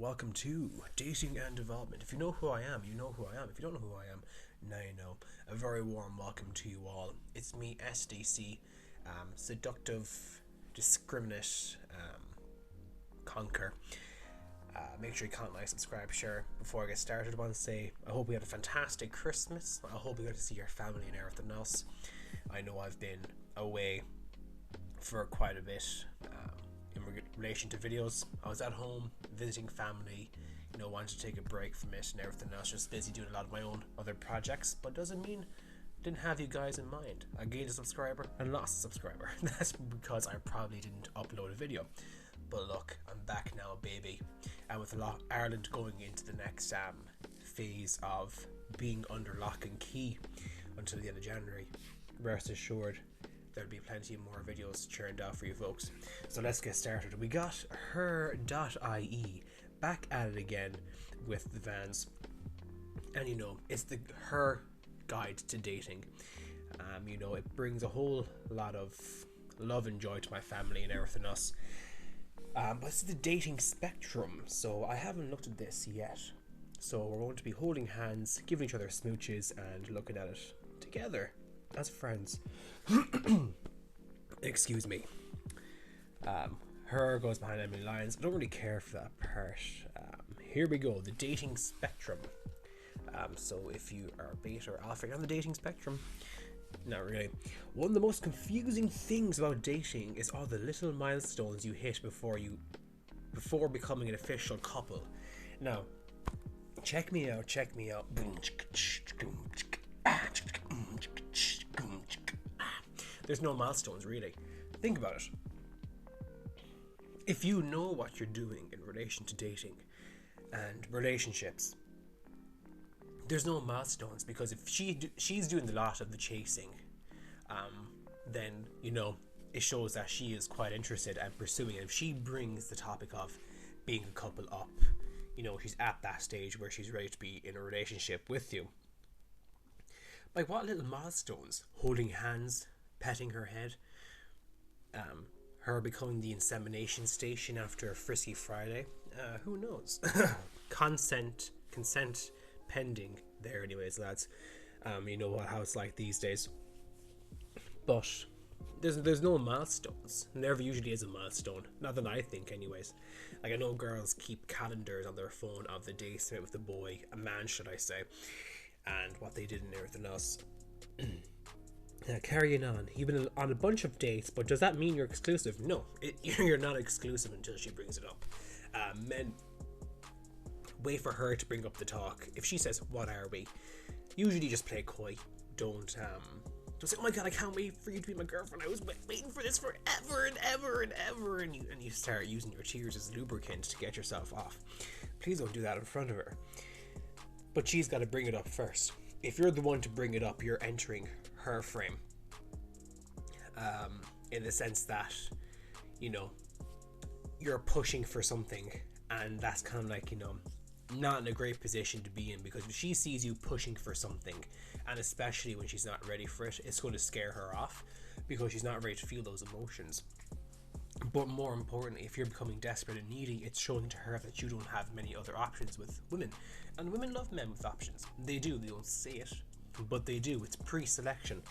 welcome to Dating and Development. If you know who I am, you know who I am. If you don't know who I am, now you know. A very warm welcome to you all. It's me, SDC, seductive, discriminate, conquer. Make sure you comment, like, subscribe, share. Before I get started, I want to say I hope we had a fantastic Christmas. I hope you got to see your family and everything else. I know I've been away for quite a bit in relation to videos. I was at home visiting family, wanted to take a break from it and everything else, just busy doing a lot of my own other projects, but doesn't mean I didn't have you guys in mind. I gained a subscriber and lost a subscriber. That's because I probably didn't upload a video. But look, I'm back now, baby. And with Ireland going into the next phase of being under lock and key until the end of January, rest assured there'll be plenty more videos churned out for you folks. So let's get started. We got her.ie back at it again with the Vans, and it's the her guide to dating. It brings a whole lot of love and joy to my family and everything else. But it's the dating spectrum, so I haven't looked at this yet. So we're going to be holding hands, giving each other smooches, and looking at it together as friends. Excuse me. Her goes behind enemy lines. I don't really care for that part. Here we go, the dating spectrum. So if you are beta or alpha on the dating spectrum, not really. One of the most confusing things about dating is all the little milestones you hit before becoming an official couple. Now, check me out. There's no milestones, really. Think about it. If you know what you're doing in relation to dating and relationships, there's no milestones, because if she's doing the lot of the chasing, then it shows that she is quite interested and pursuing it. If she brings the topic of being a couple up, she's at that stage where she's ready to be in a relationship with you. Like, what little milestones? Holding hands, petting her head, her becoming the insemination station after a Frisky Friday, who knows? consent pending there anyways, lads. You know how it's like these days. But there's no milestones. Never usually is a milestone, not that I think anyways. Like, I know girls keep calendars on their phone of the days spent with the boy, a man should I say, and what they did and everything else. Carrying on, you've been on a bunch of dates, but does that mean you're exclusive? No, you're not exclusive until she brings it up. Men wait for her to bring up the talk. If she says, "What are we?" usually just play coy. Don't say, "Oh my god, I can't wait for you to be my girlfriend. I was waiting for this forever and ever and ever," and you start using your tears as lubricant to get yourself off. Please don't do that in front of her. But she's got to bring it up first. If you're the one to bring it up, you're entering her frame. In the sense that, you're pushing for something, and that's kind of like, not in a great position to be in, because if she sees you pushing for something, and especially when she's not ready for it, it's going to scare her off, because she's not ready to feel those emotions. But more importantly, if you're becoming desperate and needy, it's showing to her that you don't have many other options with women. And women love men with options. They do. They don't say it, but they do. It's pre-selection.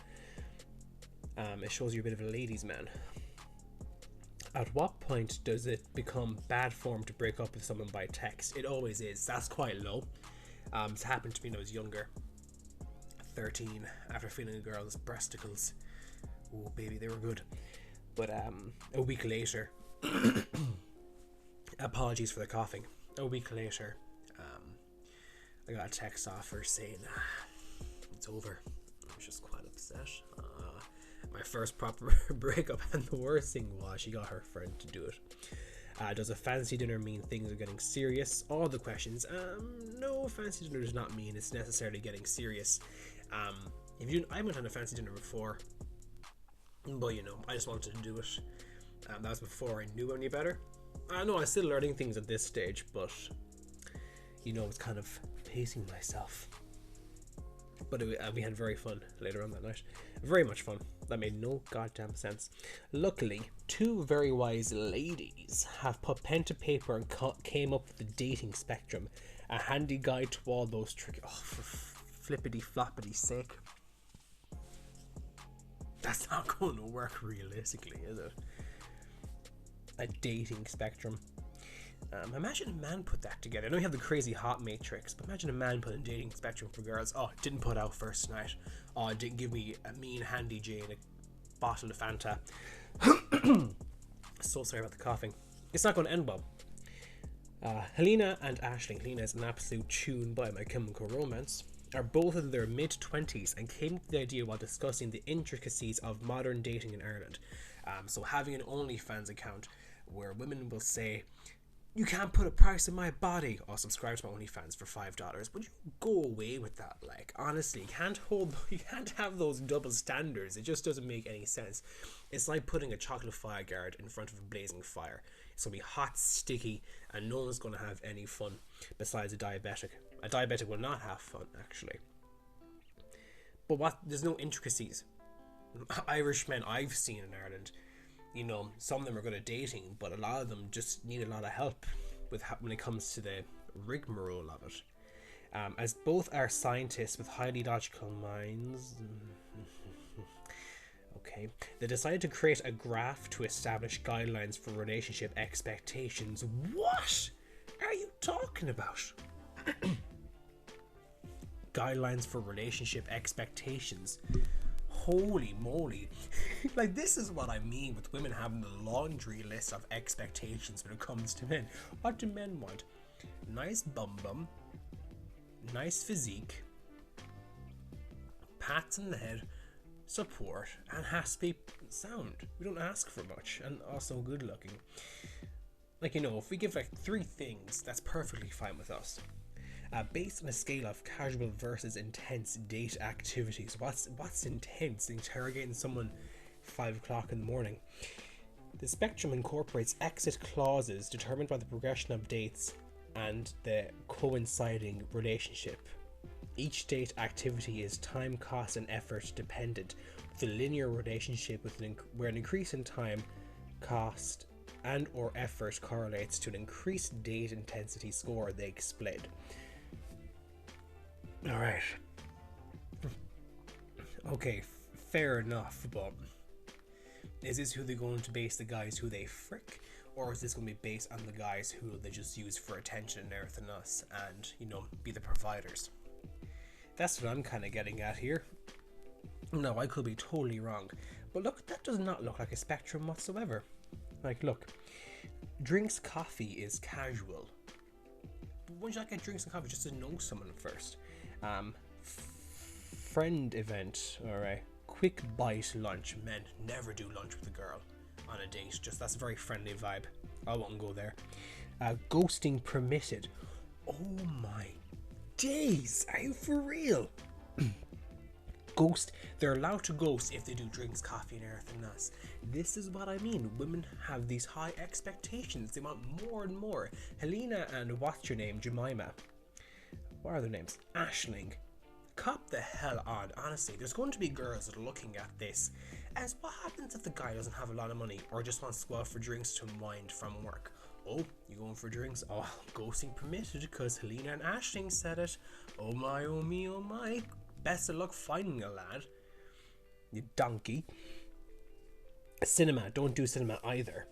It shows you're a bit of a ladies' man. At what point does it become bad form to break up with someone by text? It always is. That's quite low. It's happened to me when I was younger. 13, after feeling a girl's breasticles. Oh baby, they were good. But a week later, apologies for the coughing. A week later, I got a text off her saying, it's over. I was just quite upset. My first proper breakup, and the worst thing was she got her friend to do it. Does a fancy dinner mean things are getting serious? All the questions. No, fancy dinner does not mean it's necessarily getting serious. I went on a fancy dinner before, but I just wanted to do it. That was before I knew any better. I know I'm still learning things at this stage, but it's kind of pacing myself. But we had very fun later on that night. Very much fun. That made no goddamn sense. Luckily, two very wise ladies have put pen to paper and came up with the dating spectrum. A handy guide to all those tricky... Oh, for flippity floppity sake. That's not going to work realistically, is it? A dating spectrum. Imagine a man put that together. I know you have the crazy hot matrix, but imagine a man put a dating spectrum for girls. Oh, didn't put out first night. Oh, didn't give me a mean handy J and a bottle of Fanta. So sorry about the coughing. It's not going to end well. Helena and Aisling, Helena is an absolute tune by My Chemical Romance, are both in their mid-20s and came to the idea while discussing the intricacies of modern dating in Ireland. So having an OnlyFans account where women will say, you can't put a price on my body, or subscribe to my OnlyFans for $5. Would you go away with that? Like, honestly, you can't have those double standards. It just doesn't make any sense. It's like putting a chocolate fire guard in front of a blazing fire. It's going to be hot, sticky, and no one's going to have any fun besides a diabetic. A diabetic will not have fun, actually. But there's no intricacies. Irish men I've seen in Ireland, you know, some of them are good at dating, but a lot of them just need a lot of help with when it comes to the rigmarole of it. As both are scientists with highly logical minds, okay, they decided to create a graph to establish guidelines for relationship expectations. What are you talking about? Guidelines for relationship expectations. Holy moly. Like, this is what I mean with women having the laundry list of expectations when it comes to men. What do men want? Nice bum bum, nice physique, pats on the head, support, and has to be sound. We don't ask for much, and also good looking. Like, you know, if we give like 3 things, that's perfectly fine with us. Based on a scale of casual versus intense date activities. What's intense? Interrogating someone 5 o'clock in the morning. The spectrum incorporates exit clauses determined by the progression of dates and the coinciding relationship. Each date activity is time, cost, and effort dependent, with a linear relationship where an increase in time, cost, and or effort correlates to an increased date intensity score, they explained. Alright. Okay, fair enough, but is this who they're going to base the guys who they frick? Or is this going to be based on the guys who they just use for attention and everything else and, you know, be the providers? That's what I'm kind of getting at here. No, I could be totally wrong. But look, that does not look like a spectrum whatsoever. Like, look, drinks coffee is casual. But wouldn't you like get drinks and coffee just to know someone first? Friend event, alright. Quick bite lunch. Men never do lunch with a girl on a date. Just that's a very friendly vibe. I won't go there. Ghosting permitted. Oh my days, are you for real? Ghost, they're allowed to ghost if they do drinks, coffee, and everything else. This is what I mean. Women have these high expectations. They want more and more. Helena and what's your name? Jemima. What are their names? Aisling. Cop the hell on. Honestly, there's going to be girls that are looking at this as what happens if the guy doesn't have a lot of money or just wants to go out for drinks to unwind from work. Oh, you going for drinks? Oh, ghosting permitted because Helena and Aisling said it. Oh my, oh me, oh my. Best of luck finding a lad, you donkey. Cinema, don't do cinema either.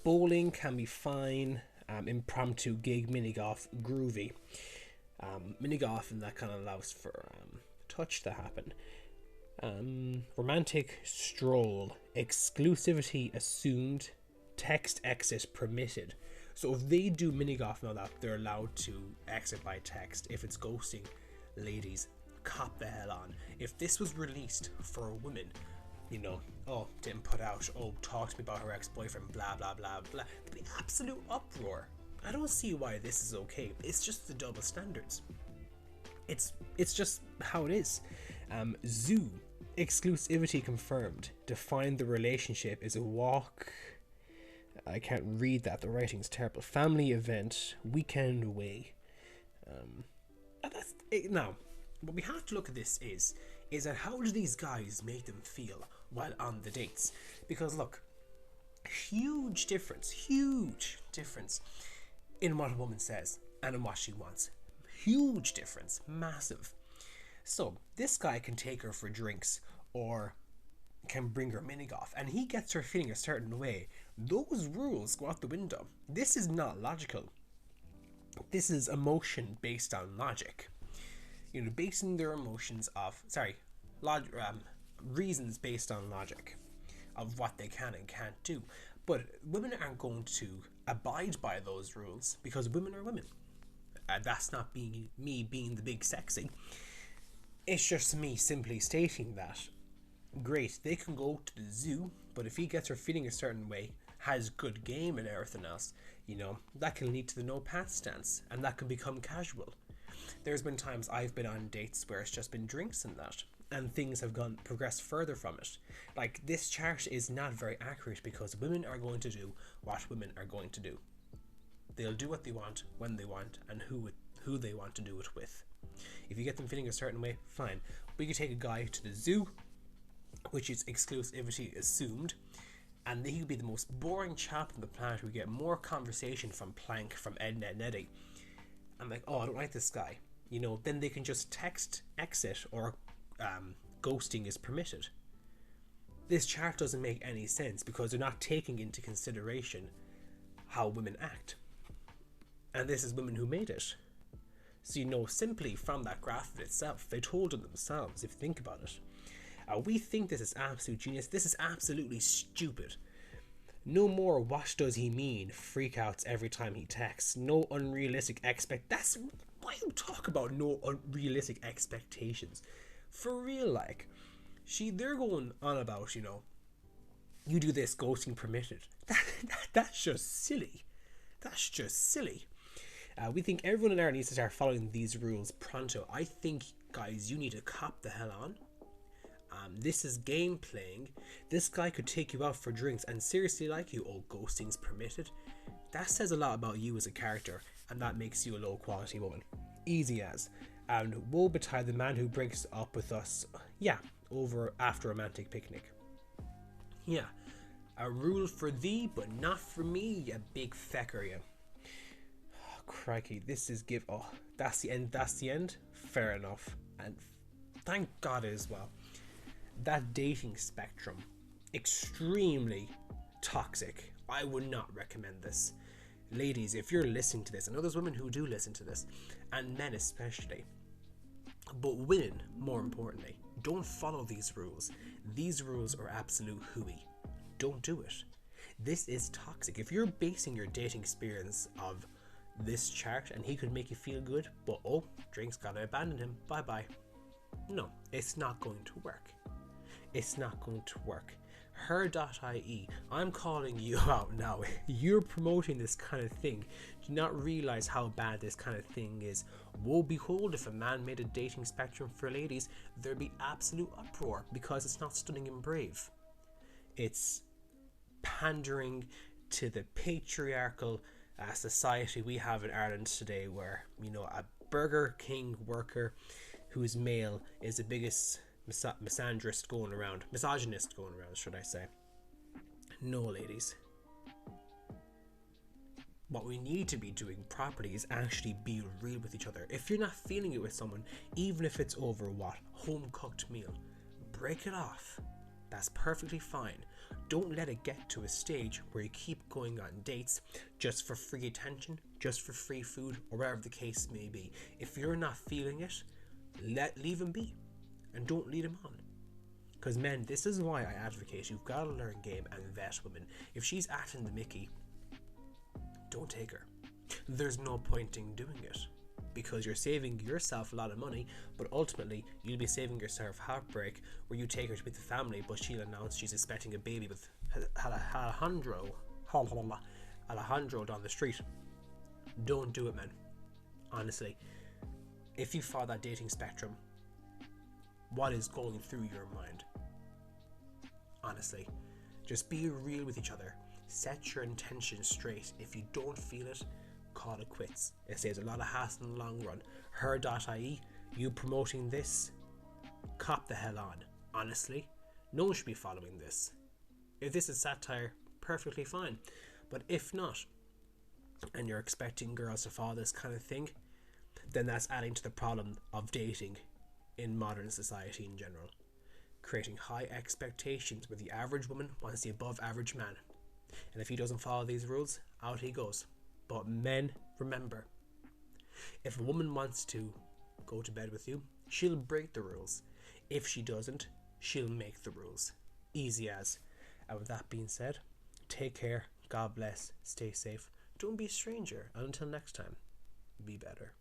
Bowling can be fine. Impromptu gig, mini golf, groovy. Mini golf, and that kind of allows for touch to happen. Romantic stroll, exclusivity assumed, text exit permitted. So if they do mini golf and all that, they're allowed to exit by text. If it's ghosting, ladies, cop the hell on. If this was released for a woman, you know, oh, didn't put out, oh, talk to me about her ex-boyfriend, blah blah blah blah, there'd be absolute uproar. I don't see why this is okay. It's just the double standards. It's just how it is. Zoo, exclusivity confirmed. Define the relationship is a walk. I can't read that. The writing's terrible. Family event, weekend away. That's it. Now, what we have to look at this is that how do these guys make them feel while on the dates? Because look, huge difference in what a woman says and in what she wants. Huge difference, massive. So this guy can take her for drinks or can bring her mini golf and he gets her feeling a certain way. Those rules go out the window. This is not logical. This is emotion based on logic. You know, basing their emotions off, reasons based on logic of what they can and can't do. But women aren't going to abide by those rules because women are women. That's not being me being the big sexy. It's just me simply stating that. Great, they can go to the zoo, but if he gets her feeling a certain way, has good game and everything else, you know, that can lead to the no pants stance, and that can become casual. There's been times I've been on dates where it's just been drinks and that, and things have progressed further from it. Like, this chart is not very accurate because women are going to do what women are going to do. They'll do what they want, when they want, and who they want to do it with. If you get them feeling a certain way, fine. We could take a guy to the zoo, which is exclusivity assumed, and he could be the most boring chap on the planet who get more conversation from Plank, from Ed, Ned, Neddy. I'm like, oh, I don't like this guy. You know, then they can just text exit or ghosting is permitted. This chart doesn't make any sense because they're not taking into consideration how women act. And this is women who made it. So, you know, simply from that graph itself, they told it themselves, if you think about it. We think this is absolute genius. This is absolutely stupid. No more what does he mean freakouts every time he texts. No unrealistic that's why you talk about no unrealistic expectations. For real, like, they're going on about, you know, you do this, ghosting permitted. That's just silly. That's just silly. We think everyone in there needs to start following these rules pronto. I think, guys, you need to cop the hell on. This is game playing. This guy could take you out for drinks and seriously like you. Oh, ghosting's permitted. That says a lot about you as a character, and that makes you a low quality woman. Easy as. And woe betide the man who breaks up with us, over after a romantic picnic. Yeah, a rule for thee, but not for me, you big fecker, you. Oh, crikey, this is that's the end. Fair enough. And thank God as well. That dating spectrum, extremely toxic. I would not recommend this. Ladies, if you're listening to this, I know there's women who do listen to this, and men especially, but women, more importantly, don't follow these rules. These rules are absolute hooey. Don't do it. This is toxic. If you're basing your dating experience of this chart and he could make you feel good, but drinks gotta abandon him, bye-bye. No, it's not going to work. It's not going to work. Her.ie, I'm calling you out now. You're promoting this kind of thing. Do you not realize how bad this kind of thing is? Woe behold, if a man made a dating spectrum for ladies, there'd be absolute uproar because it's not stunning and brave. It's pandering to the patriarchal society we have in Ireland today, where, you know, a Burger King worker who's male is the biggest misogynist going around, should I say. No, ladies. What we need to be doing properly is actually be real with each other. If you're not feeling it with someone, even if it's over home cooked meal, break it off. That's perfectly fine. Don't let it get to a stage where you keep going on dates just for free attention, just for free food, or whatever the case may be. If you're not feeling it, leave him be. And don't lead him on. Because men, this is why I advocate you've got to learn game and vet women. If she's acting the Mickey, don't take her. There's no point in doing it, because you're saving yourself a lot of money, but ultimately you'll be saving yourself heartbreak where you take her to meet the family, but she'll announce she's expecting a baby with Alejandro down the street. Don't do it, man. Honestly, if you follow that dating spectrum, what is going through your mind? Honestly, just be real with each other. Set your intentions straight. If you don't feel it, call it quits. It saves a lot of hassle in the long run. Her.ie, You promoting this, cop the hell on. Honestly, no one should be following this. If this is satire, perfectly fine. But if not, and you're expecting girls to follow this kind of thing, then that's adding to the problem of dating in modern society in general. Creating high expectations where the average woman wants the above average man. And if he doesn't follow these rules, out he goes. But men, remember, if a woman wants to go to bed with you, she'll break the rules. If she doesn't, she'll make the rules. Easy as. And with that being said, take care, God bless, stay safe, don't be a stranger, and until next time, be better.